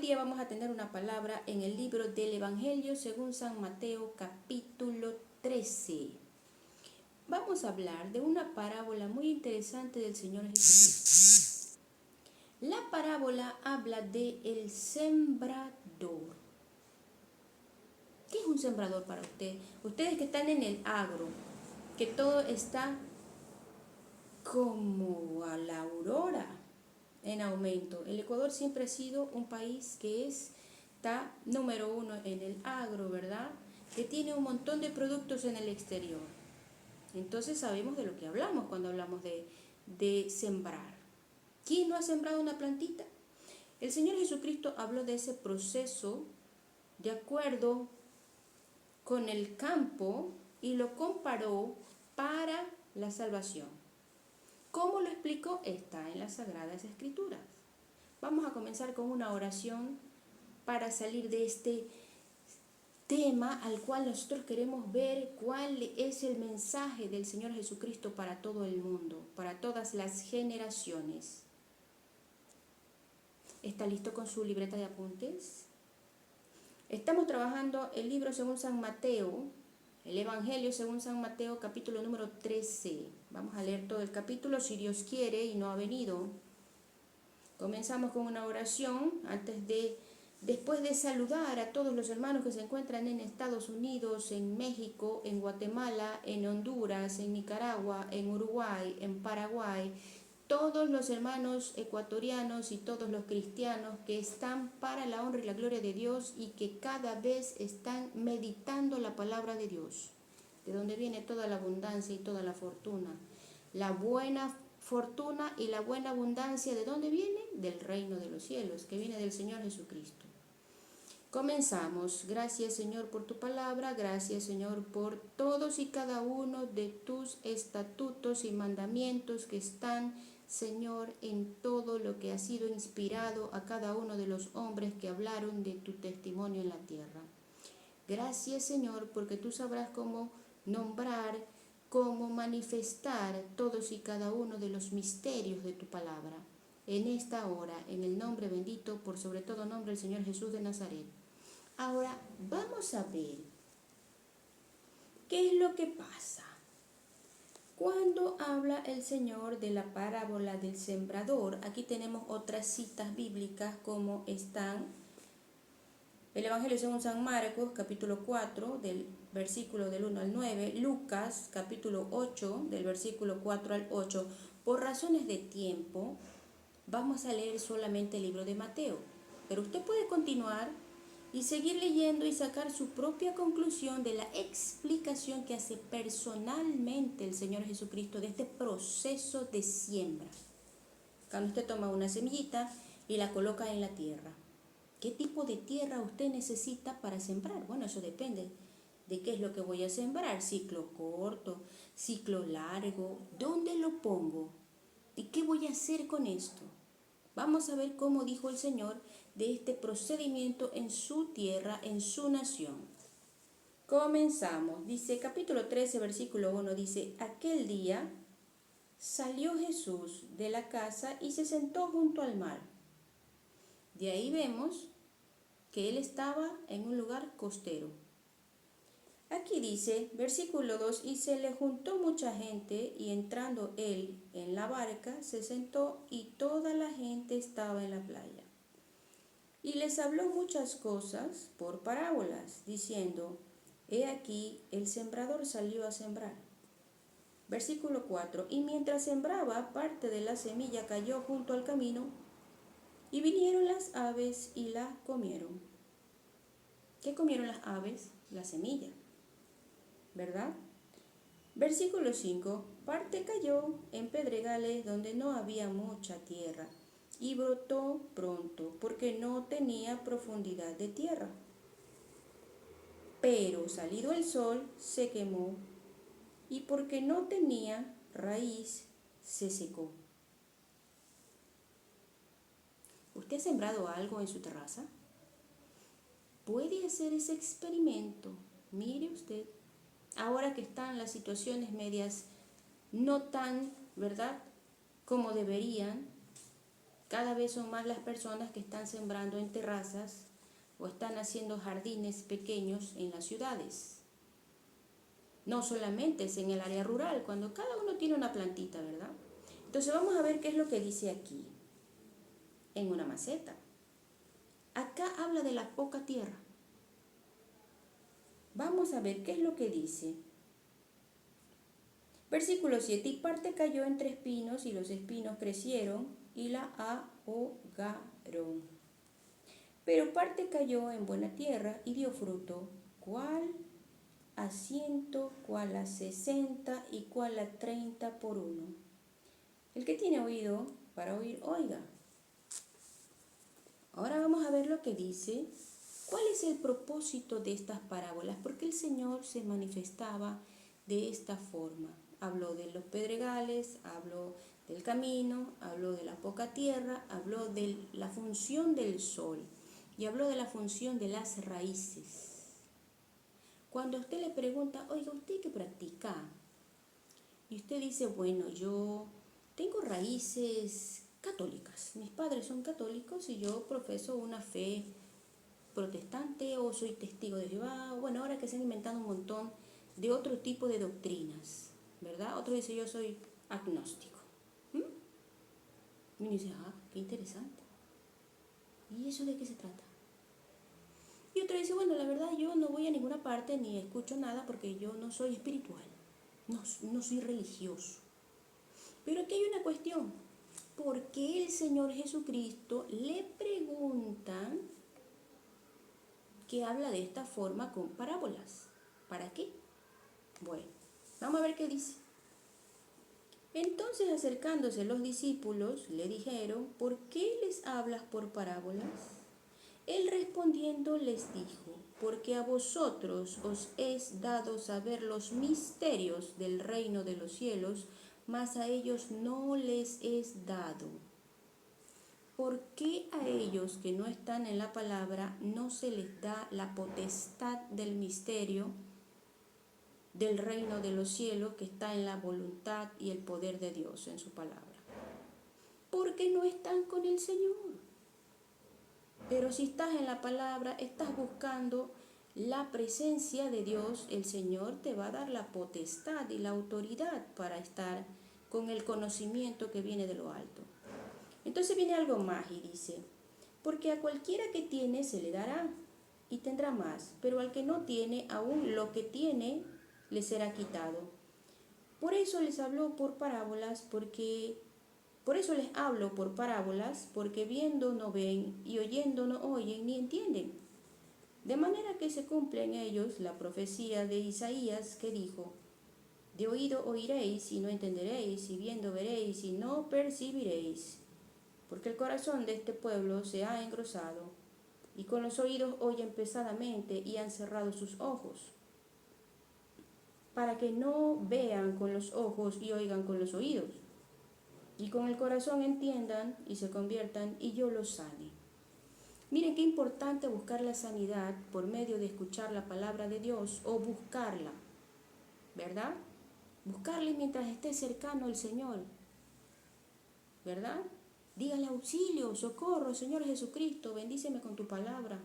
día vamos a tener una palabra en el libro del Evangelio según San Mateo, capítulo 13. Vamos a hablar de una parábola muy interesante del Señor Jesucristo. La parábola habla de el sembrador. ¿Qué es un sembrador para usted? Ustedes que están en el agro, que todo está como a la aurora, en aumento. El Ecuador siempre ha sido un país que está número uno en el agro, ¿verdad? Que tiene un montón de productos en el exterior. Entonces sabemos de lo que hablamos cuando hablamos de sembrar. ¿Quién no ha sembrado una plantita? El Señor Jesucristo habló de ese proceso de acuerdo con el campo y lo comparó para la salvación. ¿Cómo lo explicó? Está en las Sagradas Escrituras. Vamos a comenzar con una oración para salir de este tema al cual nosotros queremos ver cuál es el mensaje del Señor Jesucristo para todo el mundo, para todas las generaciones. ¿Está listo con su libreta de apuntes? Estamos trabajando el libro según San Mateo, el Evangelio según San Mateo, capítulo número 13. Vamos a leer todo el capítulo si Dios quiere y no ha venido. Comenzamos con una oración después de saludar a todos los hermanos que se encuentran en Estados Unidos, en México, en Guatemala, en Honduras, en Nicaragua, en Uruguay, en Paraguay, todos los hermanos ecuatorianos y todos los cristianos que están para la honra y la gloria de Dios y que cada vez están meditando la palabra de Dios, de donde viene toda la abundancia y toda la fortuna. La buena fortuna y la buena abundancia, ¿de dónde viene? Del reino de los cielos, que viene del Señor Jesucristo. Comenzamos. Gracias, Señor, por tu palabra. Gracias, Señor, por todos y cada uno de tus estatutos y mandamientos que están, Señor, en todo lo que ha sido inspirado a cada uno de los hombres que hablaron de tu testimonio en la tierra. Gracias, Señor, porque tú sabrás cómo nombrar, cómo manifestar todos y cada uno de los misterios de tu palabra. En esta hora, en el nombre bendito, por sobre todo nombre, del Señor Jesús de Nazaret. Ahora vamos a ver qué es lo que pasa cuando habla el Señor de la parábola del sembrador. Aquí tenemos otras citas bíblicas como están el Evangelio según San Marcos, capítulo 4, del versículo del 1 al 9, Lucas, capítulo 8, del versículo 4 al 8. Por razones de tiempo, vamos a leer solamente el libro de Mateo, pero usted puede continuar y seguir leyendo y sacar su propia conclusión de la explicación que hace personalmente el Señor Jesucristo de este proceso de siembra. Cuando usted toma una semillita y la coloca en la tierra, ¿qué tipo de tierra usted necesita para sembrar? Bueno, eso depende de qué es lo que voy a sembrar, ciclo corto, ciclo largo, ¿dónde lo pongo? ¿Y qué voy a hacer con esto? Vamos a ver cómo dijo el Señor de este procedimiento en su tierra, en su nación. Comenzamos. Dice, capítulo 13, versículo 1, dice, aquel día salió Jesús de la casa y se sentó junto al mar. De ahí vemos que él estaba en un lugar costero. Aquí dice, versículo 2, y se le juntó mucha gente, y entrando él en la barca, se sentó, y toda la gente estaba en la playa. Y les habló muchas cosas por parábolas, diciendo, he aquí, el sembrador salió a sembrar. Versículo 4, y mientras sembraba, parte de la semilla cayó junto al camino, y vinieron las aves y la comieron. ¿Qué comieron las aves? La semilla, ¿verdad? Versículo 5, parte cayó en pedregales donde no había mucha tierra, y brotó pronto, porque no tenía profundidad de tierra. Pero salido el sol, se quemó, y porque no tenía raíz, se secó. ¿Usted ha sembrado algo en su terraza? Puede hacer ese experimento. Mire usted, ahora que están las situaciones medias no tan, ¿verdad?, como deberían, Cada vez son más las personas que están sembrando en terrazas o están haciendo jardines pequeños en las ciudades. No solamente es en el área rural, cuando cada uno tiene una plantita, ¿verdad? Entonces vamos a ver qué es lo que dice aquí, en una maceta. Acá habla de la poca tierra. Vamos a ver qué es lo que dice. Versículo 7. Y parte cayó entre espinos, y los espinos crecieron y la ahogaron. Pero parte cayó en buena tierra y dio fruto, cuál a 100, cuál a 60 y cuál a 30 por uno. El que tiene oído para oír, oiga. Ahora vamos a ver lo que dice. ¿Cuál es el propósito de estas parábolas? Porque el Señor se manifestaba de esta forma. Habló de los pedregales, habló del camino, habló de la poca tierra, habló de la función del sol y habló de la función de las raíces. Cuando usted le pregunta, oiga, ¿usted qué practica? Y usted dice, bueno, yo tengo raíces católicas. Mis padres son católicos y yo profeso una fe protestante o soy testigo de Jehová. Bueno, ahora que se han inventado un montón de otro tipo de doctrinas, ¿verdad? Otro dice, yo soy agnóstico. Y uno dice, qué interesante. ¿Y eso de qué se trata? Y otro dice, bueno, la verdad yo no voy a ninguna parte ni escucho nada porque yo no soy espiritual, no soy religioso. Pero aquí hay una cuestión. ¿Por qué el Señor Jesucristo le preguntan que habla de esta forma con parábolas? ¿Para qué? Bueno, vamos a ver qué dice. Entonces, acercándose los discípulos, le dijeron, ¿por qué les hablas por parábolas? Él respondiendo les dijo, porque a vosotros os es dado saber los misterios del reino de los cielos, mas a ellos no les es dado. ¿Por qué a ellos que no están en la palabra no se les da la potestad del misterio del reino de los cielos que está en la voluntad y el poder de Dios en su palabra? Porque no están con el Señor. Pero si estás en la palabra, estás buscando la presencia de Dios, el Señor te va a dar la potestad y la autoridad para estar con el conocimiento que viene de lo alto. Entonces viene algo más y dice, porque a cualquiera que tiene se le dará y tendrá más, pero al que no tiene, aún lo que tiene le será quitado. Por eso les habló por parábolas, por eso les hablo por parábolas, porque viendo no ven y oyendo no oyen ni entienden. De manera que se cumple en ellos la profecía de Isaías que dijo, de oído oiréis y no entenderéis, y viendo veréis y no percibiréis. Porque el corazón de este pueblo se ha engrosado, y con los oídos oyen pesadamente y han cerrado sus ojos, para que no vean con los ojos y oigan con los oídos, y con el corazón entiendan y se conviertan y yo los sane. Miren qué importante buscar la sanidad por medio de escuchar la palabra de Dios o buscarla, ¿verdad? Buscarle mientras esté cercano el Señor, ¿verdad? Dígale auxilio, socorro, Señor Jesucristo, bendíceme con tu palabra.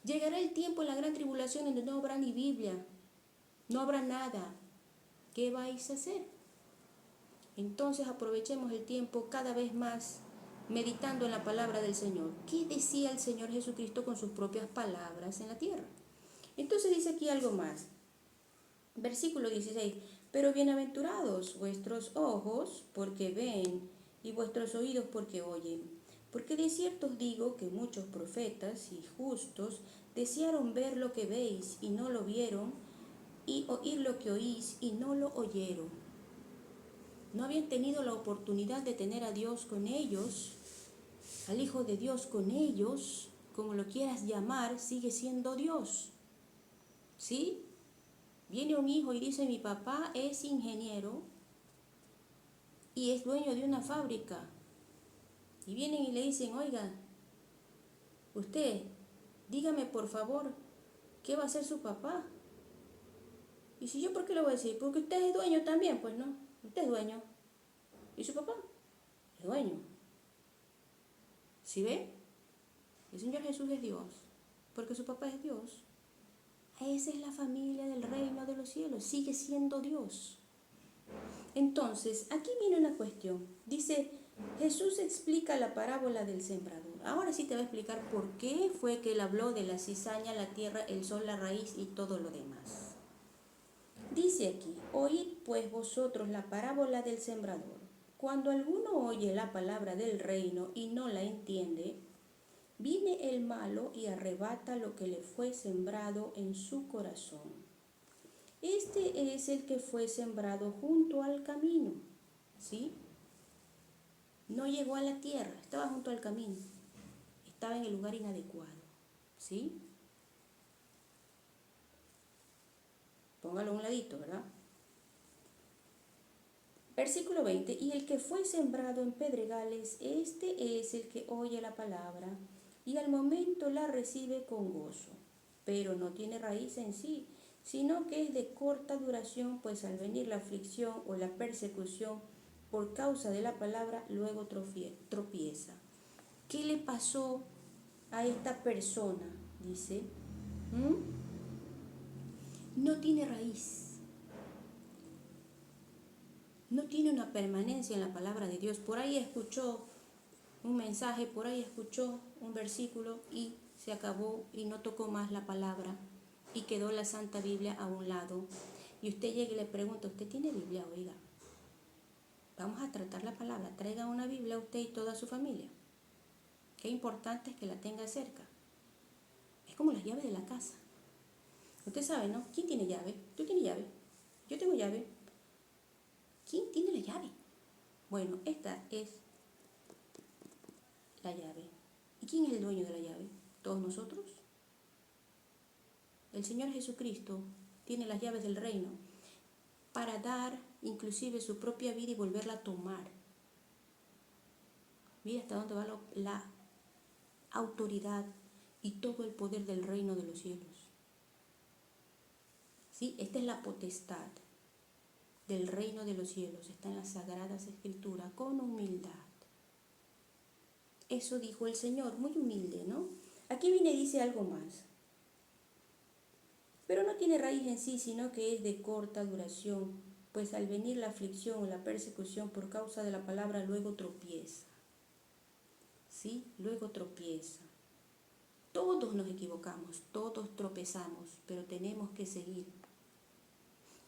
Llegará el tiempo en la gran tribulación donde no habrá ni Biblia, no habrá nada. ¿Qué vais a hacer? Entonces aprovechemos el tiempo cada vez más meditando en la palabra del Señor. ¿Qué decía el Señor Jesucristo con sus propias palabras en la tierra? Entonces dice aquí algo más. Versículo 16. Pero bienaventurados vuestros ojos porque ven y vuestros oídos porque oyen. Porque de cierto os digo que muchos profetas y justos desearon ver lo que veis y no lo vieron, y oír lo que oís y no lo oyeron. No habían tenido la oportunidad de tener a Dios con ellos, al Hijo de Dios con ellos, como lo quieras llamar, sigue siendo Dios. ¿Sí? Viene un hijo y dice, mi papá es ingeniero y es dueño de una fábrica. Y vienen y le dicen, oiga, usted, dígame por favor, ¿qué va a hacer su papá? Y si yo, ¿por qué le voy a decir? Porque usted es dueño también, pues no, usted es dueño. ¿Y su papá? Es dueño. ¿Sí ve? El Señor Jesús es Dios, porque su papá es Dios. Esa es la familia del reino de los cielos, sigue siendo Dios. Entonces, aquí viene una cuestión. Dice, Jesús explica la parábola del sembrador. Ahora sí te va a explicar por qué fue que él habló de la cizaña, la tierra, el sol, la raíz y todo lo demás. Dice aquí, oíd pues vosotros la parábola del sembrador. Cuando alguno oye la palabra del reino y no la entiende, viene el malo y arrebata lo que le fue sembrado en su corazón. Este es el que fue sembrado junto al camino, ¿sí? No llegó a la tierra, estaba junto al camino, estaba en el lugar inadecuado, ¿sí? Póngalo a un ladito, ¿verdad? Versículo 20, y el que fue sembrado en pedregales, este es el que oye la palabra y al momento la recibe con gozo, pero no tiene raíz en sí, sino que es de corta duración, pues al venir la aflicción o la persecución por causa de la palabra, luego tropieza. ¿Qué le pasó a esta persona? Dice, no tiene raíz, no tiene una permanencia en la palabra de Dios. Por ahí escuchó un mensaje, por ahí escuchó un versículo y se acabó y no tocó más la palabra y quedó la Santa Biblia a un lado. Y usted llega y le pregunta, ¿usted tiene Biblia? Oiga, vamos a tratar la palabra, traiga una Biblia a usted y toda su familia. Qué importante es que la tenga cerca. Es como las llaves de la casa. Usted sabe, ¿no? ¿Quién tiene llave? ¿Tú tienes llave? Yo tengo llave. ¿Quién tiene la llave? Bueno, esta es la llave. ¿Y quién es el dueño de la llave? ¿Todos nosotros? El Señor Jesucristo tiene las llaves del reino para dar inclusive su propia vida y volverla a tomar. Mira hasta dónde va la autoridad y todo el poder del reino de los cielos. ¿Sí? Esta es la potestad del reino de los cielos. Está en las sagradas escrituras con humildad. Eso dijo el Señor, muy humilde, ¿no? Aquí viene y dice algo más. Pero no tiene raíz en sí, sino que es de corta duración, pues al venir la aflicción o la persecución por causa de la palabra, luego tropieza. ¿Sí? Luego tropieza. Todos nos equivocamos, todos tropezamos, pero tenemos que seguir.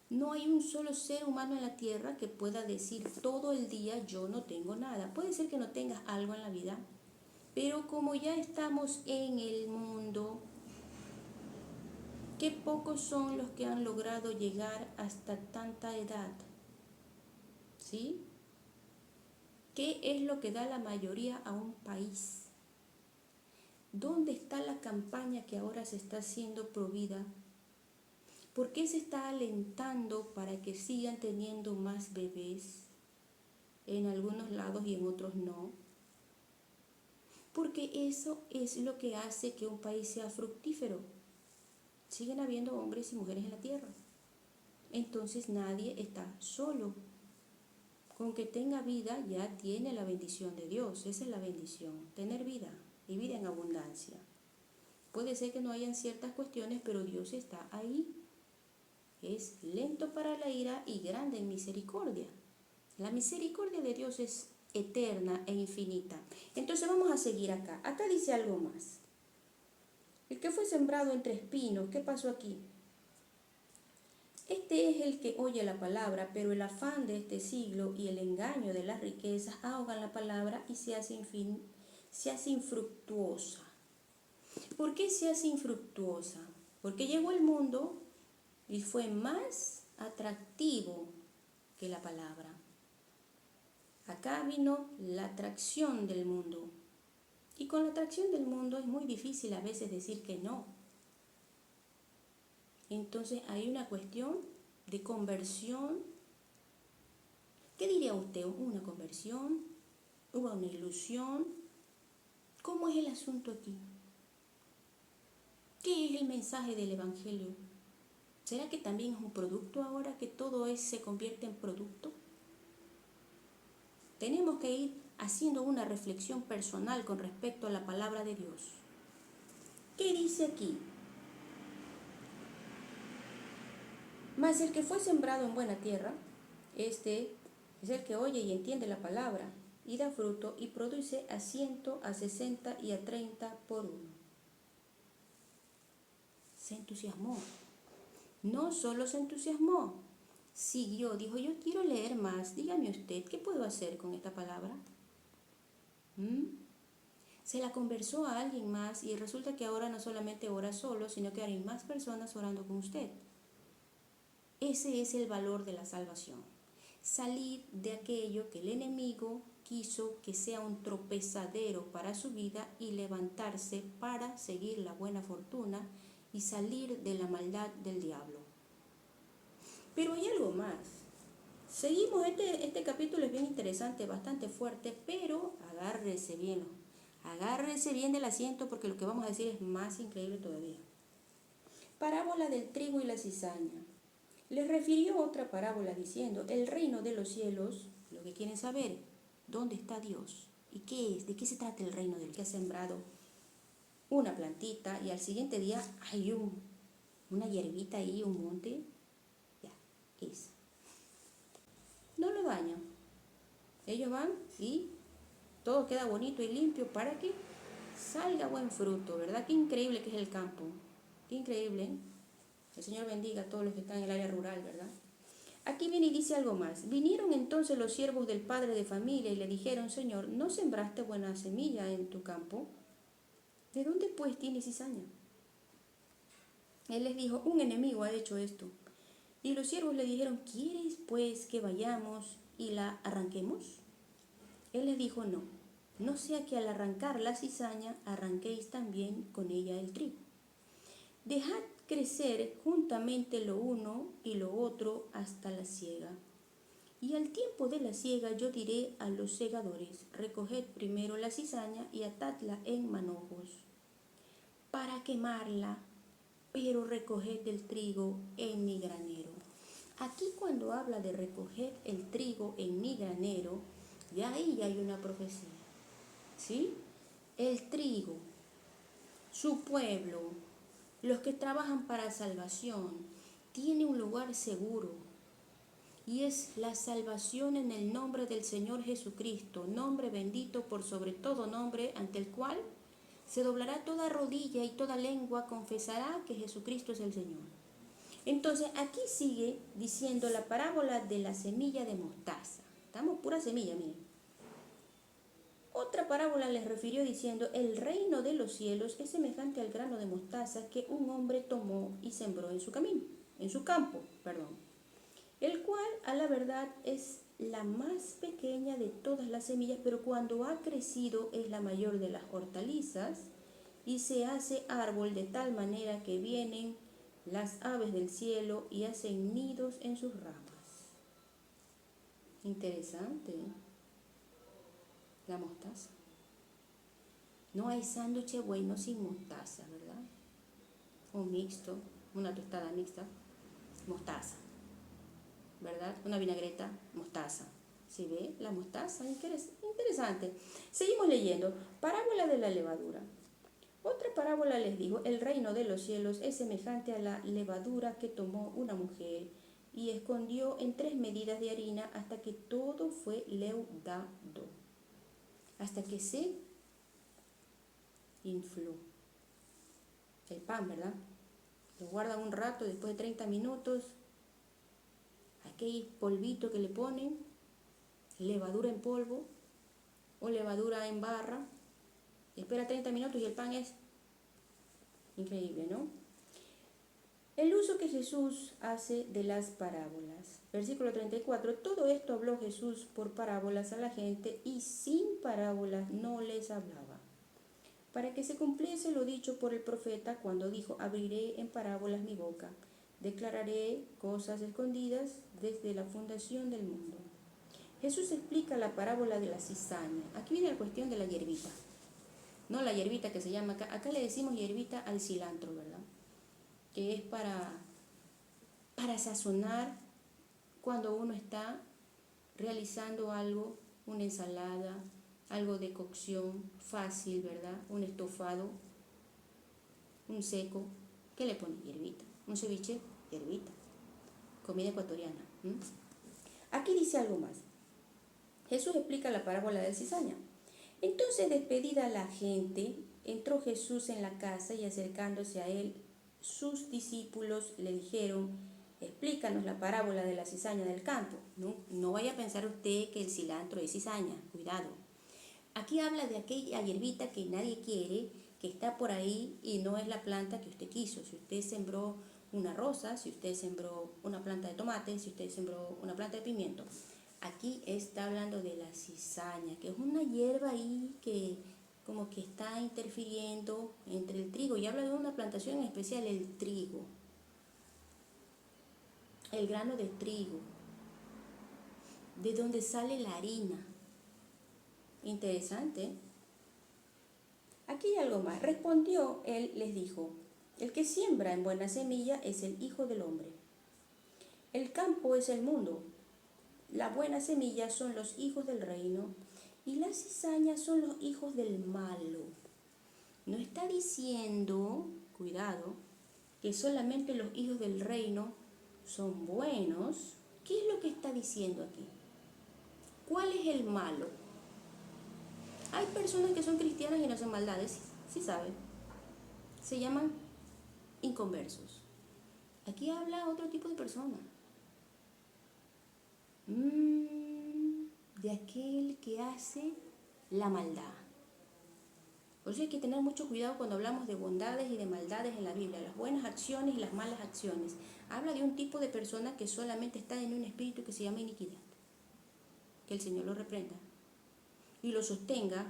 No hay un solo ser humano en la tierra que pueda decir todo el día yo no tengo nada. Puede ser que no tengas algo en la vida, pero como ya estamos en el mundo, qué pocos son los que han logrado llegar hasta tanta edad. ¿Sí? ¿Qué es lo que da la mayoría a un país? ¿Dónde está la campaña que ahora se está haciendo pro vida? ¿Por qué se está alentando para que sigan teniendo más bebés en algunos lados y en otros no? Porque eso es lo que hace que un país sea fructífero. Siguen habiendo hombres y mujeres en la tierra. Entonces nadie está solo. Con que tenga vida ya tiene la bendición de Dios. Esa es la bendición, tener vida y vida en abundancia. Puede ser que no hayan ciertas cuestiones, pero Dios está ahí. Es lento para la ira y grande en misericordia. La misericordia de Dios es eterna e infinita. Entonces vamos a seguir acá. Acá dice algo más. El que fue sembrado entre espinos, ¿qué pasó aquí? Este es el que oye la palabra, pero el afán de este siglo y el engaño de las riquezas ahogan la palabra y se hace infructuosa. ¿Por qué se hace infructuosa? Porque llegó el mundo y fue más atractivo que la palabra. Acá vino la atracción del mundo. Y con la atracción del mundo es muy difícil a veces decir que no. Entonces hay una cuestión de conversión. ¿Qué diría usted? ¿Hubo una conversión? ¿Hubo una ilusión? ¿Cómo es el asunto aquí? ¿Qué es el mensaje del Evangelio? ¿Será que también es un producto ahora, que todo se convierte en producto? Tenemos que ir haciendo una reflexión personal con respecto a la palabra de Dios. ¿Qué dice aquí? Mas el que fue sembrado en buena tierra, este es el que oye y entiende la palabra, y da fruto y produce a 100, a 60 y a 30 por uno. Se entusiasmó. No solo se entusiasmó, siguió, dijo, yo quiero leer más, dígame usted, ¿qué puedo hacer con esta palabra? Se la conversó a alguien más y resulta que ahora no solamente ora solo, sino que hay más personas orando con usted. Ese es el valor de la salvación. Salir de aquello que el enemigo quiso que sea un tropezadero para su vida y levantarse para seguir la buena fortuna y salir de la maldad del diablo. Pero hay algo más. Seguimos, este capítulo es bien interesante, bastante fuerte, pero agárrese bien del asiento porque lo que vamos a decir es más increíble todavía. Parábola del trigo y la cizaña. Les refirió otra parábola diciendo, el reino de los cielos, lo que quieren saber, ¿dónde está Dios? ¿Y qué es? ¿De qué se trata el reino del que ha sembrado una plantita y al siguiente día hay una hierbita ahí, un monte? Ya, es. No lo dañan. Ellos van y todo queda bonito y limpio para que salga buen fruto, ¿verdad? Qué increíble que es el campo. Qué increíble, ¿eh? El Señor bendiga a todos los que están en el área rural, ¿verdad? Aquí viene y dice algo más. Vinieron entonces los siervos del padre de familia y le dijeron, Señor, ¿no sembraste buena semilla en tu campo? ¿De dónde pues tienes cizaña? Él les dijo, un enemigo ha hecho esto. Y los siervos le dijeron, ¿quieres pues que vayamos y la arranquemos? Él les dijo, no, no sea que al arrancar la cizaña arranquéis también con ella el trigo. Dejad crecer juntamente lo uno y lo otro hasta la siega. Y al tiempo de la siega yo diré a los segadores, recoged primero la cizaña y atadla en manojos para quemarla, pero recoged el trigo en mi granero. Aquí cuando habla de recoger el trigo en mi granero, de ahí ya hay una profecía. ¿Sí? El trigo, su pueblo, los que trabajan para salvación, tiene un lugar seguro. Y es la salvación en el nombre del Señor Jesucristo, nombre bendito por sobre todo nombre, ante el cual se doblará toda rodilla y toda lengua confesará que Jesucristo es el Señor. Entonces aquí sigue diciendo la parábola de la semilla de mostaza. Estamos pura semilla, miren. Otra parábola les refirió diciendo, el reino de los cielos es semejante al grano de mostaza que un hombre tomó y sembró en su campo, el cual a la verdad es la más pequeña de todas las semillas, pero cuando ha crecido es la mayor de las hortalizas y se hace árbol de tal manera que vienen las aves del cielo y hacen nidos en sus ramas. Interesante, ¿eh? La mostaza. No hay sándwich bueno sin mostaza, ¿verdad? Un mixto, una tostada mixta, mostaza, ¿verdad? Una vinagreta, mostaza. ¿Sí ve? La mostaza, interesante. Seguimos leyendo. Parábola de la levadura. Otra parábola les dijo, el reino de los cielos es semejante a la levadura que tomó una mujer y escondió en 3 medidas de harina hasta que todo fue leudado, hasta que se infló. El pan, ¿verdad? Lo guardan un rato, después de 30 minutos, aquel polvito que le ponen, levadura en polvo o levadura en barra, espera 30 minutos y el pan es increíble, ¿no? El uso que Jesús hace de las parábolas. Versículo 34. Todo esto habló Jesús por parábolas a la gente y sin parábolas no les hablaba. Para que se cumpliese lo dicho por el profeta cuando dijo, abriré en parábolas mi boca, declararé cosas escondidas desde la fundación del mundo. Jesús explica la parábola de la cizaña. Aquí viene la cuestión de la hierbita. No la hierbita que se llama acá le decimos hierbita al cilantro, ¿verdad? Que es para sazonar cuando uno está realizando algo, una ensalada, algo de cocción fácil, ¿verdad? Un estofado, un seco, ¿qué le ponen? Hierbita. Un ceviche, hierbita. Comida ecuatoriana. Aquí dice algo más. Jesús explica la parábola de la cizaña. Entonces, despedida la gente, entró Jesús en la casa y acercándose a él, sus discípulos le dijeron: explícanos la parábola de la cizaña del campo. No vaya a pensar usted que el cilantro es cizaña, cuidado. Aquí habla de aquella hierbita que nadie quiere, que está por ahí y no es la planta que usted quiso. Si usted sembró una rosa, si usted sembró una planta de tomate, si usted sembró una planta de pimiento. Aquí está hablando de la cizaña, que es una hierba ahí que como que está interfiriendo entre el trigo. Y habla de una plantación en especial, el trigo. El grano de trigo, de donde sale la harina. Interesante. Aquí hay algo más. Respondió él, les dijo: el que siembra en buena semilla es el Hijo del Hombre. El campo es el mundo. La buena semilla son los hijos del reino y las cizañas son los hijos del malo. No está diciendo, cuidado, que solamente los hijos del reino son buenos. ¿Qué es lo que está diciendo aquí? ¿Cuál es el malo? Hay personas que son cristianas y no hacen maldades, sí saben. Se llaman inconversos. Aquí habla otro tipo de persona. De aquel que hace la maldad. Por eso hay que tener mucho cuidado cuando hablamos de bondades y de maldades en la Biblia, las buenas acciones y las malas acciones. Habla de un tipo de persona que solamente está en un espíritu que se llama iniquidad. Que el Señor lo reprenda y lo sostenga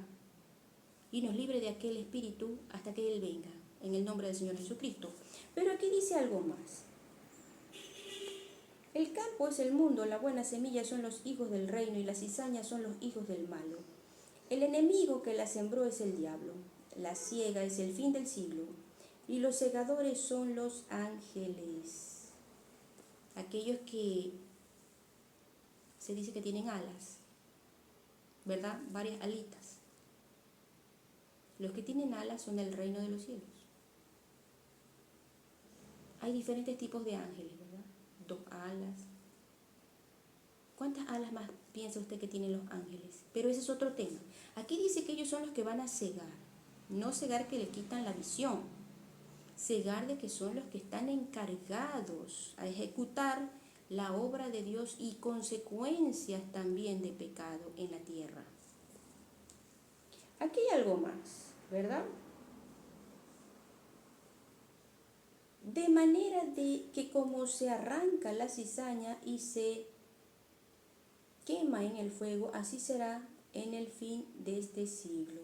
y nos libre de aquel espíritu hasta que Él venga, en el nombre del Señor Jesucristo. Pero aquí dice algo más. El campo es el mundo, la buena semilla son los hijos del reino y las cizañas son los hijos del malo. El enemigo que la sembró es el diablo, la siega es el fin del siglo y los segadores son los ángeles. Aquellos que se dice que tienen alas, ¿verdad? Varias alitas. Los que tienen alas son del reino de los cielos. Hay diferentes tipos de ángeles, ¿verdad? 2 alas. ¿Cuántas alas más piensa usted que tienen los ángeles? Pero ese es otro tema. Aquí dice que ellos son los que van a cegar. No cegar que le quitan la visión. Cegar de que son los que están encargados a ejecutar la obra de Dios y consecuencias también de pecado en la tierra. Aquí hay algo más, ¿verdad? De manera de que como se arranca la cizaña y se quema en el fuego, así será en el fin de este siglo.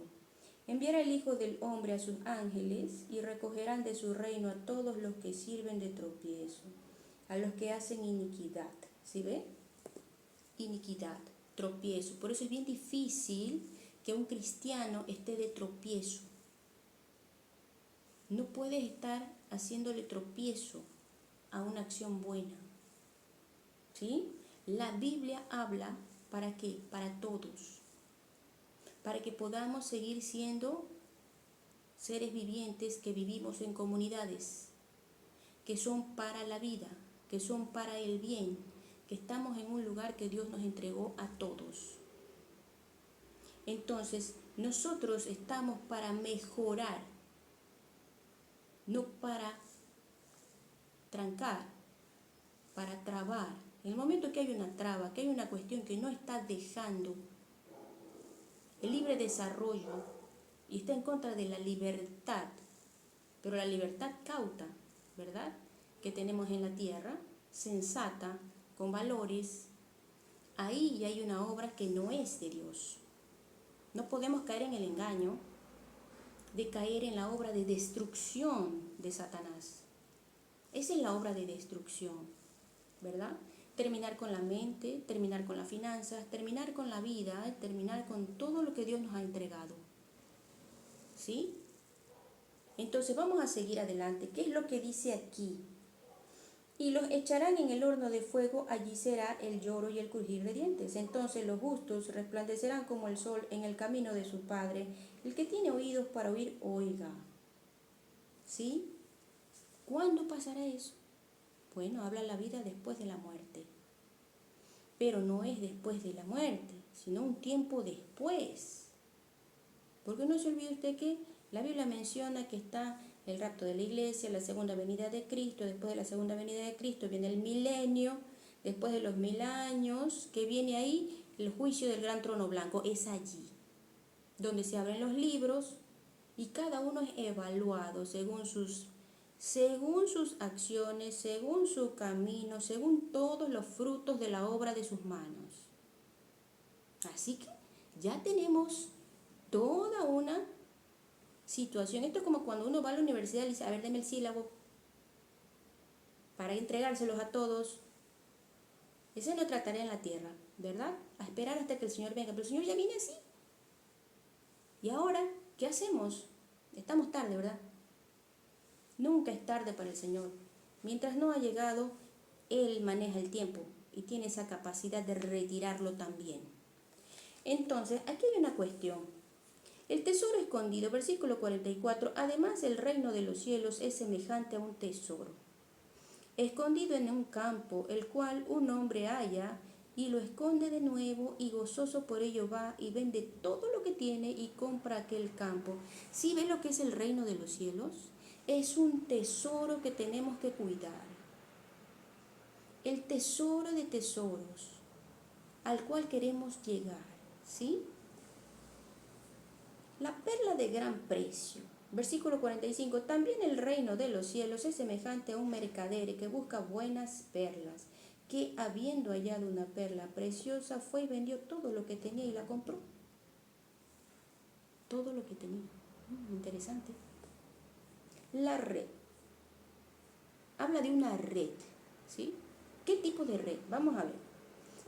Enviará el Hijo del Hombre a sus ángeles y recogerán de su reino a todos los que sirven de tropiezo, a los que hacen iniquidad. ¿Sí ve? Iniquidad, tropiezo. Por eso es bien difícil que un cristiano esté de tropiezo. No puedes estar haciéndole tropiezo a una acción buena. ¿Sí? La Biblia habla, ¿para qué? Para todos. Para que podamos seguir siendo seres vivientes que vivimos en comunidades, que son para la vida, que son para el bien, que estamos en un lugar que Dios nos entregó a todos. Entonces, nosotros estamos para mejorar, no para trancar, para trabar. En el momento que hay una traba, que hay una cuestión que no está dejando el libre desarrollo y está en contra de la libertad, pero la libertad cauta, ¿verdad?, que tenemos en la tierra, sensata, con valores, ahí hay una obra que no es de Dios. No podemos caer en el engaño de caer en la obra de destrucción de Satanás. Esa es la obra de destrucción, ¿verdad? Terminar con la mente, terminar con las finanzas, terminar con la vida, terminar con todo lo que Dios nos ha entregado. ¿Sí? Entonces vamos a seguir adelante. ¿Qué es lo que dice aquí? y los echarán en el horno de fuego, allí será el lloro y el crujir de dientes. Entonces los justos resplandecerán como el sol en el camino de su Padre. El que tiene oídos para oír, oiga. ¿Sí? ¿Cuándo pasará eso? Bueno, habla la vida después de la muerte. Pero no es después de la muerte, sino un tiempo después. Porque no se olvide usted que la Biblia menciona que está el rapto de la iglesia, la segunda venida de Cristo, después de la segunda venida de Cristo viene el milenio, después de los 1000 años, que viene ahí el juicio del gran trono blanco. Es allí donde se abren los libros y cada uno es evaluado según sus acciones, según su camino, según todos los frutos de la obra de sus manos. Así que ya tenemos toda una situación. Esto es como cuando uno va a la universidad y dice, a ver, deme el sílabo para entregárselos a todos. Esa es nuestra tarea en la tierra, ¿verdad? A esperar hasta que el Señor venga. Pero el Señor ya viene así. ¿Y ahora qué hacemos? Estamos tarde, ¿verdad? Nunca es tarde para el Señor. Mientras no ha llegado, Él maneja el tiempo y tiene esa capacidad de retirarlo también. Entonces, aquí hay una cuestión. El tesoro escondido, versículo 44, además el reino de los cielos es semejante a un tesoro, escondido en un campo, el cual un hombre halla y lo esconde de nuevo y gozoso por ello va y vende todo lo que tiene y compra aquel campo. ¿Sí ven lo que es el reino de los cielos? Es un tesoro que tenemos que cuidar. El tesoro de tesoros al cual queremos llegar, ¿sí? La perla de gran precio. Versículo 45. También el reino de los cielos es semejante a un mercader que busca buenas perlas, que habiendo hallado una perla preciosa, fue y vendió todo lo que tenía y la compró. Todo lo que tenía. Interesante. La red. Habla de una red, ¿sí? ¿Qué tipo de red? Vamos a ver.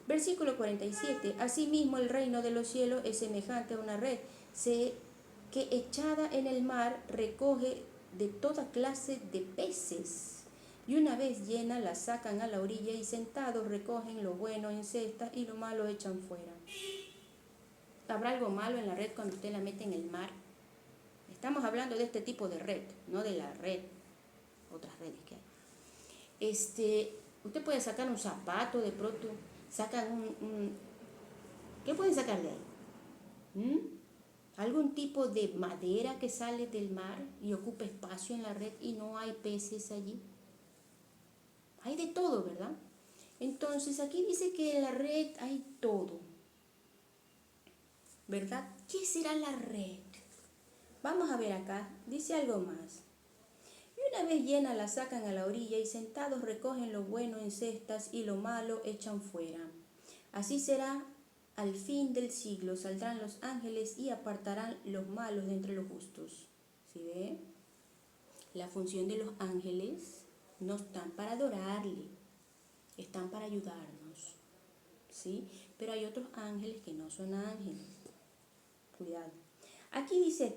Versículo 47. Asimismo el reino de los cielos es semejante a una red que echada en el mar recoge de toda clase de peces. Y una vez llena la sacan a la orilla y sentados recogen lo bueno en cestas y lo malo echan fuera. ¿Habrá algo malo en la red cuando usted la mete en el mar? Estamos hablando de este tipo de red, no de la red, otras redes que hay. Usted puede sacar un zapato, de pronto sacan ¿qué pueden sacar de ahí? Algún tipo de madera que sale del mar y ocupa espacio en la red y no hay peces allí. Hay de todo, ¿verdad? Entonces aquí dice que en la red hay todo, ¿verdad? ¿Qué será la red? Vamos a ver acá, dice algo más. Y una vez llena la sacan a la orilla y sentados recogen lo bueno en cestas y lo malo echan fuera. Así será al fin del siglo, saldrán los ángeles y apartarán los malos de entre los justos. ¿Sí ve? La función de los ángeles no están para adorarle, están para ayudarnos, ¿sí? Pero hay otros ángeles que no son ángeles. Cuidado. Aquí dice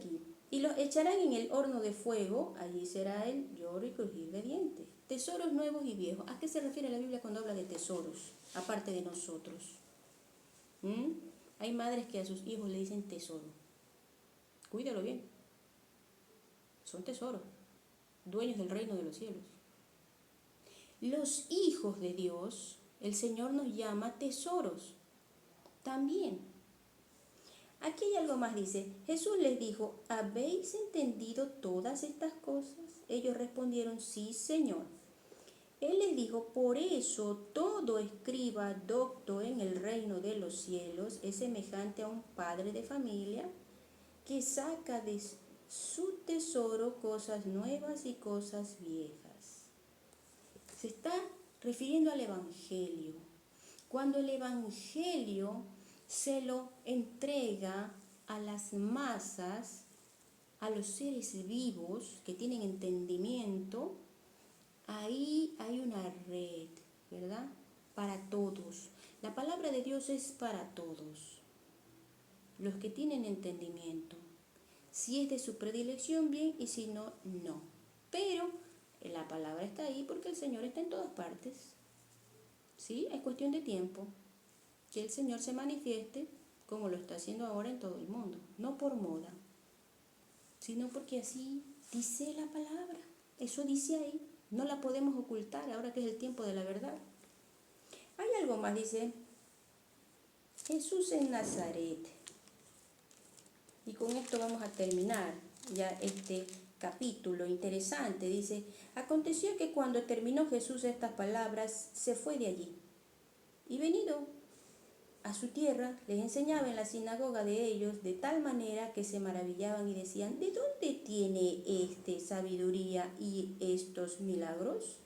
y los echarán en el horno de fuego, allí será el lloro y crujir de dientes. Tesoros nuevos y viejos. ¿A qué se refiere la Biblia cuando habla de tesoros, aparte de nosotros? Hay madres que a sus hijos le dicen tesoro. Cuídalo bien. Son tesoros, dueños del reino de los cielos. Los hijos de Dios, el Señor nos llama tesoros también. Aquí hay algo más, dice, Jesús les dijo, ¿habéis entendido todas estas cosas? Ellos respondieron, sí, Señor. Él les dijo, por eso todo escriba docto en el reino de los cielos es semejante a un padre de familia que saca de su tesoro cosas nuevas y cosas viejas. Se está refiriendo al Evangelio. Cuando el Evangelio se lo entrega a las masas, a los seres vivos que tienen entendimiento, ahí hay una red, ¿verdad? Para todos. La palabra de Dios es para todos. Los que tienen entendimiento. Si es de su predilección, bien, y si no, no. Pero La palabra está ahí porque el Señor está en todas partes. ¿Sí? Es cuestión de tiempo que el Señor se manifieste como lo está haciendo ahora en todo el mundo. No por moda, sino porque así dice la palabra. Eso dice ahí. No la podemos ocultar ahora que es el tiempo de la verdad. Hay algo más, dice Jesús en Nazaret. Y con esto vamos a terminar ya este capítulo interesante. Dice, aconteció que cuando terminó Jesús estas palabras, se fue de allí. Y venido a su tierra, les enseñaba en la sinagoga de ellos, de tal manera que se maravillaban y decían, ¿de dónde tiene sabiduría y estos milagros?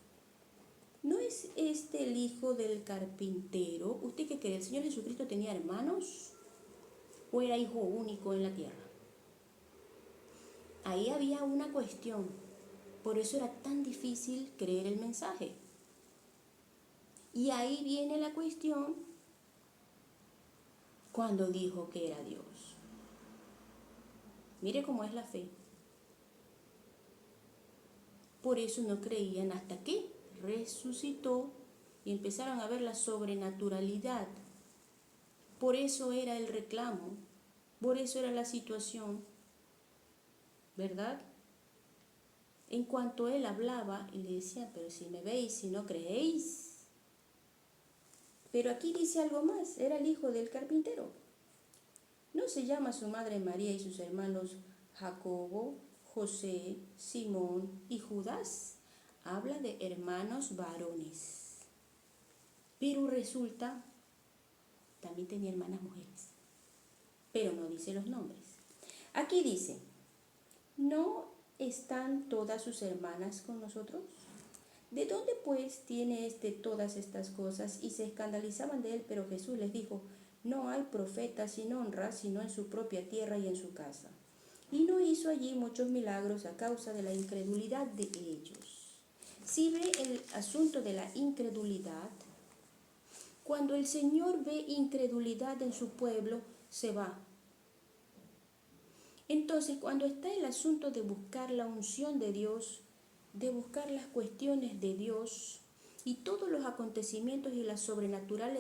¿No es este el hijo del carpintero? ¿Usted qué cree? ¿El Señor Jesucristo tenía hermanos o era hijo único en la tierra? Ahí había una cuestión. Por eso era tan difícil creer el mensaje. Y ahí viene la cuestión cuando dijo que era Dios. Mire cómo es la fe. Por eso no creían hasta que resucitó y empezaron a ver la sobrenaturalidad. Por eso era el reclamo, por eso era la situación, ¿verdad? En cuanto él hablaba y le decía, pero si me veis, si no creéis. Pero aquí dice algo más, era el hijo del carpintero. ¿No se llama su madre María y sus hermanos Jacobo, José, Simón y Judas? Habla de hermanos varones. Pero resulta, también tenía hermanas mujeres. Pero no dice los nombres. Aquí dice, ¿no están todas sus hermanas con nosotros? ¿De dónde pues tiene todas estas cosas? Y se escandalizaban de él, pero Jesús les dijo, no hay profeta sin honra, sino en su propia tierra y en su casa. Y no hizo allí muchos milagros a causa de la incredulidad de ellos. Si ve el asunto de la incredulidad, cuando el Señor ve incredulidad en su pueblo, se va. Entonces, cuando está el asunto de buscar la unción de Dios, de buscar las cuestiones de Dios y todos los acontecimientos y la sobrenatural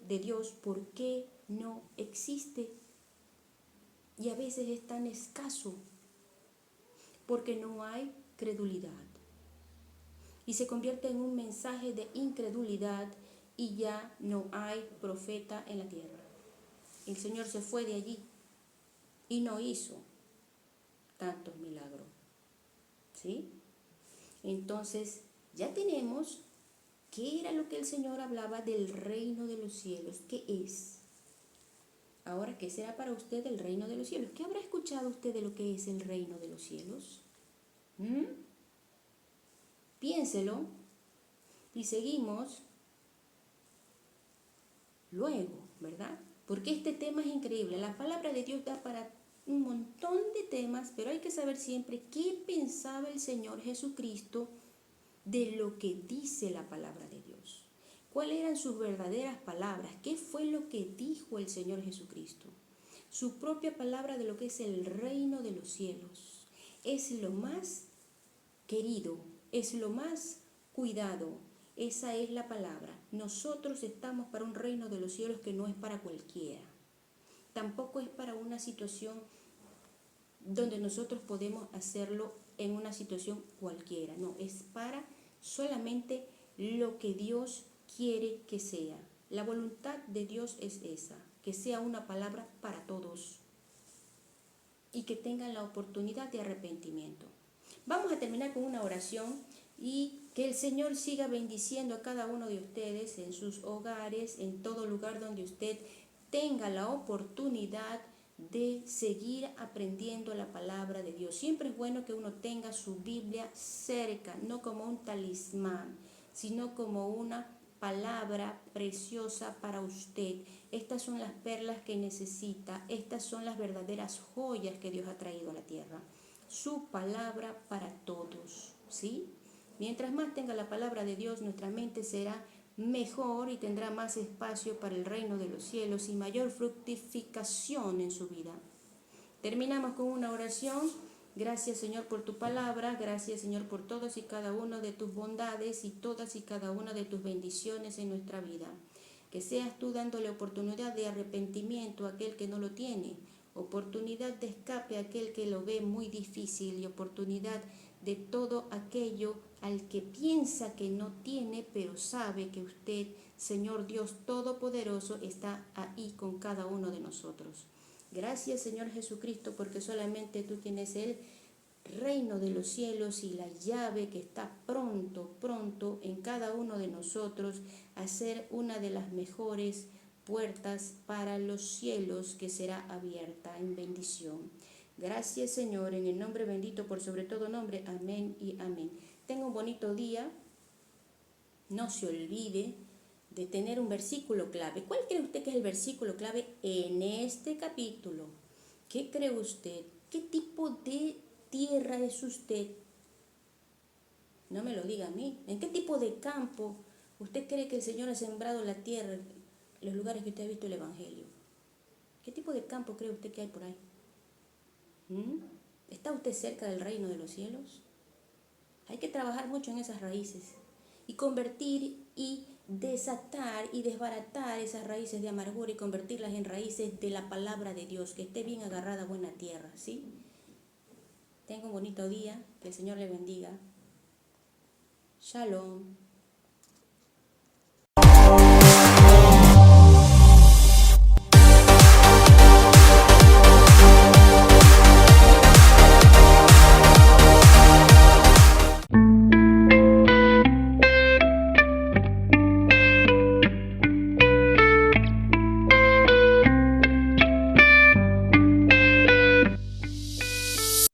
de Dios, ¿por qué no existe? Y a veces es tan escaso porque no hay credulidad. Y se convierte en un mensaje de incredulidad y ya no hay profeta en la tierra. El Señor se fue de allí y no hizo tantos milagros. ¿Sí? Entonces, ya tenemos qué era lo que el Señor hablaba del reino de los cielos. ¿Qué es? Ahora, ¿qué será para usted el reino de los cielos? ¿Qué habrá escuchado usted de lo que es el reino de los cielos? Piénselo y seguimos luego, ¿verdad? Porque este tema es increíble. La palabra de Dios da para un montón de temas, pero hay que saber siempre qué pensaba el Señor Jesucristo de lo que dice la palabra de Dios. ¿Cuáles eran sus verdaderas palabras? ¿Qué fue lo que dijo el Señor Jesucristo? Su propia palabra de lo que es el reino de los cielos. Es lo más querido, es lo más cuidado. Esa es la palabra. Nosotros estamos para un reino de los cielos que no es para cualquiera. Tampoco es para una situación donde nosotros podemos hacerlo en una situación cualquiera. No, es para solamente lo que Dios quiere que sea. La voluntad de Dios es esa, que sea una palabra para todos y que tengan la oportunidad de arrepentimiento. Vamos a terminar con una oración y que el Señor siga bendiciendo a cada uno de ustedes en sus hogares, en todo lugar donde usted tenga la oportunidad de seguir aprendiendo la palabra de Dios. Siempre es bueno que uno tenga su Biblia cerca, no como un talismán, sino como una palabra preciosa para usted. Estas son las perlas que necesita, estas son las verdaderas joyas que Dios ha traído a la tierra. Su palabra para todos, ¿sí? Mientras más tenga la palabra de Dios, nuestra mente será mejor y tendrá más espacio para el reino de los cielos y mayor fructificación en su vida. Terminamos con una oración. Gracias, Señor, por tu palabra. Gracias, Señor, por todos y cada uno de tus bondades y todas y cada una de tus bendiciones en nuestra vida. Que seas tú dándole oportunidad de arrepentimiento a aquel que no lo tiene, oportunidad de escape a aquel que lo ve muy difícil y oportunidad de todo aquello al que piensa que no tiene, pero sabe que usted, Señor Dios Todopoderoso, está ahí con cada uno de nosotros. Gracias, Señor Jesucristo, porque solamente tú tienes el reino de los cielos y la llave que está pronto, pronto en cada uno de nosotros a ser una de las mejores puertas para los cielos que será abierta en bendición. Gracias, Señor, en el nombre bendito por sobre todo nombre. Amén y amén. Tenga un bonito día. No se olvide de tener un versículo clave. ¿Cuál cree usted que es el versículo clave en este capítulo? ¿Qué cree usted? ¿Qué tipo de tierra es usted? No me lo diga a mí. ¿En qué tipo de campo usted cree que el Señor ha sembrado la tierra, los lugares que usted ha visto el Evangelio? ¿Qué tipo de campo cree usted que hay por ahí? ¿Está usted cerca del reino de los cielos? Hay que trabajar mucho en esas raíces y convertir y desatar y desbaratar esas raíces de amargura y convertirlas en raíces de la palabra de Dios, que esté bien agarrada a buena tierra, ¿sí? Tenga un bonito día, que el Señor le bendiga. Shalom.